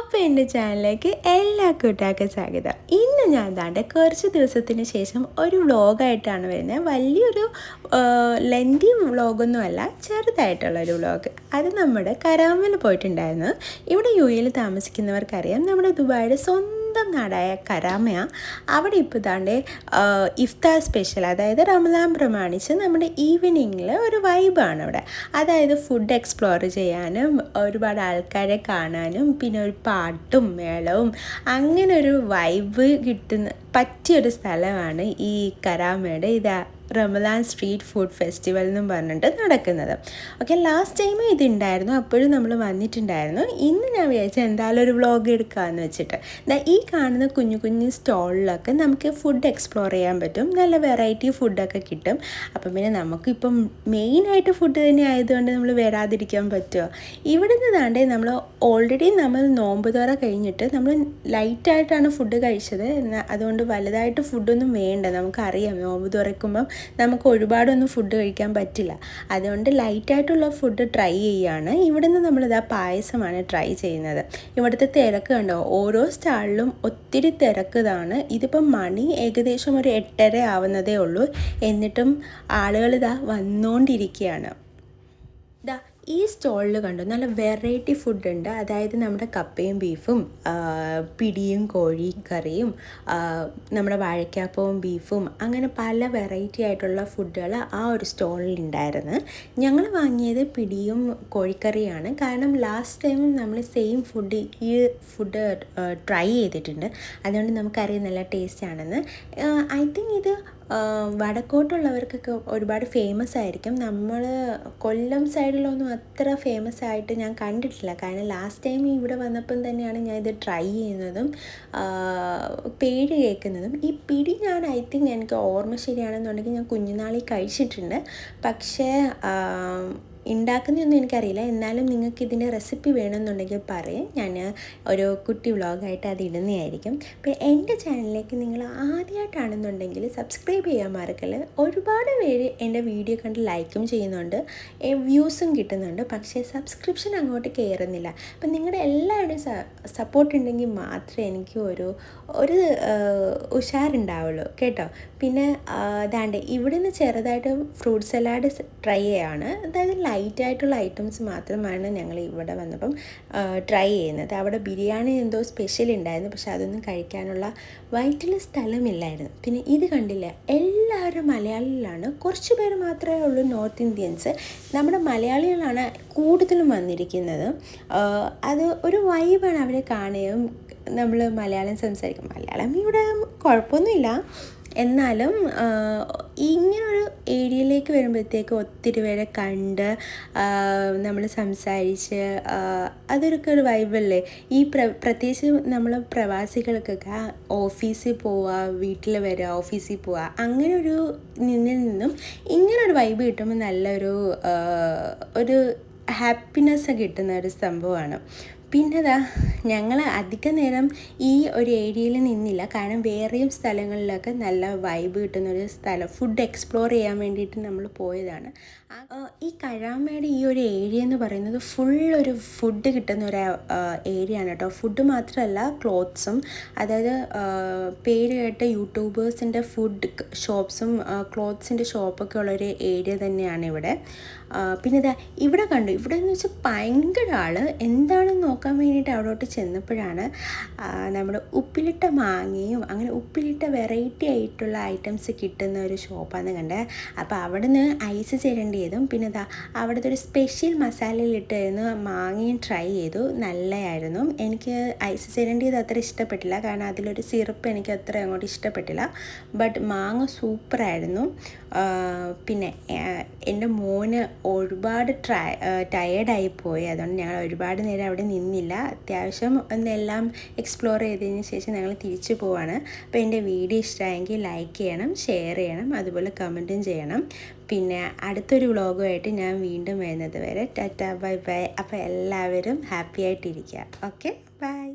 അപ്പോൾ എൻ്റെ ചാനലിലേക്ക് എല്ലാ കൂട്ടുകാർക്കും സ്വാഗതം. ഇന്ന് ഞാൻ കുറച്ച് ദിവസത്തിന് ശേഷം ഒരു വ്ളോഗായിട്ടാണ് വരുന്നത്. വലിയൊരു ലെൻതി വ്ളോഗൊന്നുമല്ല, ചെറുതായിട്ടുള്ളൊരു വ്ളോഗ്. അത് നമ്മുടെ കരാമൽ പോയിട്ടുണ്ടായിരുന്നു. ഇവിടെ UAE താമസിക്കുന്നവർക്കറിയാം, നമ്മുടെ ദുബായിയുടെ സ്വന്തം നാടായ കരാമയാണ്. അവിടെ ഇപ്പോൾ ഇഫ്താർ സ്പെഷ്യൽ, അതായത് റമദാൻ പ്രമാണിച്ച് നമ്മുടെ ഈവനിങ്ങിൽ ഒരു വൈബാണ് അവിടെ. അതായത് ഫുഡ് എക്സ്പ്ലോർ ചെയ്യാനും ഒരുപാട് ആൾക്കാരെ കാണാനും പിന്നെ ഒരു പാട്ടും മേളവും അങ്ങനെ ഒരു വൈബ് പറ്റിയൊരു സ്ഥലമാണ് ഈ കരാമയുടെ റമദാൻ സ്ട്രീറ്റ് ഫുഡ് ഫെസ്റ്റിവൽ എന്നും പറഞ്ഞിട്ട് നടക്കുന്നത്. ഓക്കെ, ലാസ്റ്റ് ടൈം ഇതുണ്ടായിരുന്നു, അപ്പോഴും നമ്മൾ വന്നിട്ടുണ്ടായിരുന്നു. ഇന്ന് ഞാൻ വിചാരിച്ചു എന്തായാലും ഒരു വ്ളോഗ് എടുക്കാമെന്ന് വെച്ചിട്ട്. ഈ കാണുന്ന കുഞ്ഞു കുഞ്ഞു സ്റ്റോളിലൊക്കെ നമുക്ക് ഫുഡ് എക്സ്പ്ലോർ ചെയ്യാൻ പറ്റും. നല്ല വെറൈറ്റി ഫുഡൊക്കെ കിട്ടും. അപ്പം പിന്നെ നമുക്കിപ്പം മെയിനായിട്ട് ഫുഡ് തന്നെ ആയതുകൊണ്ട് നമ്മൾ വരാതിരിക്കാൻ പറ്റുമോ? ഇവിടുന്ന് നമ്മൾ ഓൾറെഡി നോമ്പ് തുറ കഴിഞ്ഞിട്ട് നമ്മൾ ലൈറ്റായിട്ടാണ് ഫുഡ് കഴിച്ചത്. അതുകൊണ്ട് വലുതായിട്ട് ഫുഡൊന്നും വേണ്ട. നമുക്കറിയാം നോമ്പ് തുറക്കുമ്പം നമുക്ക് ഒരുപാടൊന്നും ഫുഡ് കഴിക്കാൻ പറ്റില്ല. അതുകൊണ്ട് ലൈറ്റായിട്ടുള്ള ഫുഡ് ട്രൈ ചെയ്യുകയാണ്. ഇവിടുന്ന് നമ്മളിതാ പായസമാണ് ട്രൈ ചെയ്യുന്നത്. ഇവിടുത്തെ തിരക്ക് കണ്ടോ, ഓരോ സ്റ്റാളിലും ഒത്തിരി തിരക്കതാണ്. ഇതിപ്പം മണി ഏകദേശം ഒരു 8:30 ആവുന്നതേ ഉള്ളൂ, എന്നിട്ടും ആളുകൾ വന്നുകൊണ്ടിരിക്കുകയാണ്. ഈ സ്റ്റോളിൽ കണ്ടു നല്ല വെറൈറ്റി ഫുഡുണ്ട്. അതായത് നമ്മുടെ കപ്പയും ബീഫും, പിടിയും കോഴി കറിയും, നമ്മുടെ വാഴയ്ക്കാപ്പവും ബീഫും, അങ്ങനെ പല വെറൈറ്റി ആയിട്ടുള്ള ഫുഡുകൾ ആ ഒരു സ്റ്റോളിൽ ഉണ്ടായിരുന്നു. ഞങ്ങൾ വാങ്ങിയത് പിടിയും കോഴിക്കറിയാണ്. കാരണം ലാസ്റ്റ് ടൈം നമ്മൾ സെയിം ഈ ഫുഡ് ട്രൈ ചെയ്തിട്ടുണ്ട്. അതുകൊണ്ട് നമുക്കറിയാം നല്ല ടേസ്റ്റ് ആണെന്ന്. ഐ തിങ്ക് ഇത് വടക്കോട്ടുള്ളവർക്കൊക്കെ ഒരുപാട് ഫേമസ് ആയിരിക്കും. നമ്മൾ കൊല്ലം സൈഡിലൊന്നും അത്ര ഫേമസ് ആയിട്ട് ഞാൻ കണ്ടിട്ടില്ല. കാരണം ലാസ്റ്റ് ടൈം ഇവിടെ വന്നപ്പം തന്നെയാണ് ഞാൻ ഇത് ട്രൈ ചെയ്യുന്നതും പേര് കേൾക്കുന്നതും. ഈ പിടി ഞാൻ ഐ തിങ്ക് എനിക്ക് ഓർമ്മ ശരിയാണെന്നുണ്ടെങ്കിൽ ഞാൻ കുഞ്ഞുനാളിൽ കഴിച്ചിട്ടുണ്ട്. പക്ഷേ ഉണ്ടാക്കുന്നതൊന്നും എനിക്കറിയില്ല. എന്നാലും നിങ്ങൾക്ക് ഇതിൻ്റെ റെസിപ്പി വേണമെന്നുണ്ടെങ്കിൽ പറയും, ഞാൻ ഒരു കുട്ടി വ്ളോഗായിട്ട് അത് ഇടുന്നതായിരിക്കും. അപ്പോൾ എൻ്റെ ചാനലിലേക്ക് നിങ്ങൾ ആദ്യമായിട്ടാണെന്നുണ്ടെങ്കിൽ സബ്സ്ക്രൈബ് ചെയ്യാൻ മറക്കല്ല. ഒരുപാട് പേര് എൻ്റെ വീഡിയോ കണ്ട് ലൈക്കും ചെയ്യുന്നുണ്ട്, വ്യൂസും കിട്ടുന്നുണ്ട്. പക്ഷേ സബ്സ്ക്രിപ്ഷൻ അങ്ങോട്ട് കയറുന്നില്ല. അപ്പം നിങ്ങളുടെ എല്ലാവരുടെയും സപ്പോർട്ട് ഉണ്ടെങ്കിൽ മാത്രമേ എനിക്ക് ഒരു ഉഷാറുണ്ടാവുള്ളൂ കേട്ടോ. പിന്നെ ഇവിടുന്ന് ചെറുതായിട്ട് ഫ്രൂട്ട് സലാഡ് ട്രൈ ചെയ്യാണ്. അതായത് ലൈറ്റായിട്ടുള്ള ഐറ്റംസ് മാത്രമാണ് ഞങ്ങൾ ഇവിടെ വന്നപ്പം ട്രൈ ചെയ്യുന്നത്. അവിടെ ബിരിയാണി എന്തോ സ്പെഷ്യൽ ഉണ്ടായിരുന്നു, പക്ഷെ അതൊന്നും കഴിക്കാനുള്ള വയറ്റിൽ സ്ഥലമില്ലായിരുന്നു. പിന്നെ ഇത് കണ്ടില്ല, എല്ലാവരും മലയാളികളാണ്. കുറച്ച് പേര് മാത്രമേ ഉള്ളൂ നോർത്ത് ഇന്ത്യൻസ്. നമ്മുടെ മലയാളികളാണ് കൂടുതലും വന്നിരിക്കുന്നത്. അത് ഒരു വൈബാണ് അവരെ കാണുകയും. നമ്മൾ മലയാളം സംസാരിക്കും, മലയാളം ഇവിടെ കുഴപ്പമൊന്നുമില്ല. എന്നാലും ഇങ്ങനൊരു ഏരിയയിലേക്ക് വരുമ്പോഴത്തേക്ക് ഒത്തിരി പേരെ കണ്ട് നമ്മൾ സംസാരിച്ച് അതൊക്കെ വൈബല്ലേ. പ്രത്യേകിച്ച് നമ്മൾ പ്രവാസികൾക്കൊക്കെ ഓഫീസിൽ പോവുക, വീട്ടിൽ വരിക, ഓഫീസിൽ പോവുക, അങ്ങനെ നിന്നും ഇങ്ങനൊരു വൈബ് കിട്ടുമ്പോൾ നല്ലൊരു ഹാപ്പിനെസ് കിട്ടുന്ന ഒരു സംഭവമാണ്. പിന്നെ ഞങ്ങൾ അധിക നേരം ഈ ഒരു ഏരിയയിൽ നിന്നില്ല. കാരണം വേറെയും സ്ഥലങ്ങളിലൊക്കെ നല്ല വൈബ് കിട്ടുന്നൊരു സ്ഥലം ഫുഡ് എക്സ്പ്ലോർ ചെയ്യാൻ വേണ്ടിയിട്ട് നമ്മൾ പോയതാണ്. ഈ കരാമയുടെ ഈ ഒരു ഏരിയ എന്ന് പറയുന്നത് ഫുള്ളൊരു ഫുഡ് കിട്ടുന്ന ഒരു ഏരിയ ആണ് കേട്ടോ. ഫുഡ് മാത്രമല്ല, ക്ലോത്ത്സും, അതായത് പേര് കേട്ട യൂട്യൂബേഴ്സിൻ്റെ ഫുഡ് ഷോപ്സും ക്ലോത്ത്സിൻ്റെ ഷോപ്പൊക്കെ ഉള്ളൊരു ഏരിയ തന്നെയാണ് ഇവിടെ. പിന്നെ ഇവിടെ കണ്ടു, ഇവിടെ എന്ന് വെച്ചാൽ ഭയങ്കര എന്താണെന്ന് നോക്കാൻ വേണ്ടിയിട്ട് അവിടോട്ട് ചെന്നപ്പോഴാണ് നമ്മുടെ ഉപ്പിലിട്ട മാങ്ങയും അങ്ങനെ ഉപ്പിലിട്ട വെറൈറ്റി ആയിട്ടുള്ള ഐറ്റംസ് കിട്ടുന്ന ഒരു ഷോപ്പാണ് കണ്ടത്. അപ്പോൾ അവിടെ നിന്ന് ഐസ് ചിരണ്ടിയതും പിന്നെ അവിടുത്തെ ഒരു സ്പെഷ്യൽ മസാലയിലിട്ടായിരുന്നു മാങ്ങയും ട്രൈ ചെയ്തു. നല്ലതായിരുന്നു. എനിക്ക് ഐസ് ചിരണ്ടിയത് അത്ര ഇഷ്ടപ്പെട്ടില്ല, കാരണം അതിലൊരു സിറപ്പ് എനിക്ക് അത്ര അങ്ങോട്ട് ഇഷ്ടപ്പെട്ടില്ല. ബട്ട് മാങ്ങ സൂപ്പറായിരുന്നു. പിന്നെ എൻ്റെ മോന് ഒരുപാട് ടയേർഡായിപ്പോയി. അതുകൊണ്ട് ഞങ്ങൾ ഒരുപാട് നേരം അവിടെ നിന്നില്ല. അത്യാവശ്യം ഒന്നെല്ലാം എക്സ്പ്ലോർ ചെയ്തതിന് ശേഷം ഞങ്ങൾ തിരിച്ചു പോവാണ്. അപ്പോൾ എൻ്റെ വീഡിയോ ഇഷ്ടമായെങ്കിൽ ലൈക്ക് ചെയ്യണം, ഷെയർ ചെയ്യണം, അതുപോലെ കമൻറ്റും ചെയ്യണം. പിന്നെ അടുത്തൊരു വ്ളോഗുമായിട്ട് ഞാൻ വീണ്ടും വരുന്നത് വരെ ടാറ്റാ ബൈ ബൈ. അപ്പോൾ എല്ലാവരും ഹാപ്പി ആയിട്ടിരിക്കുക. Okay, by.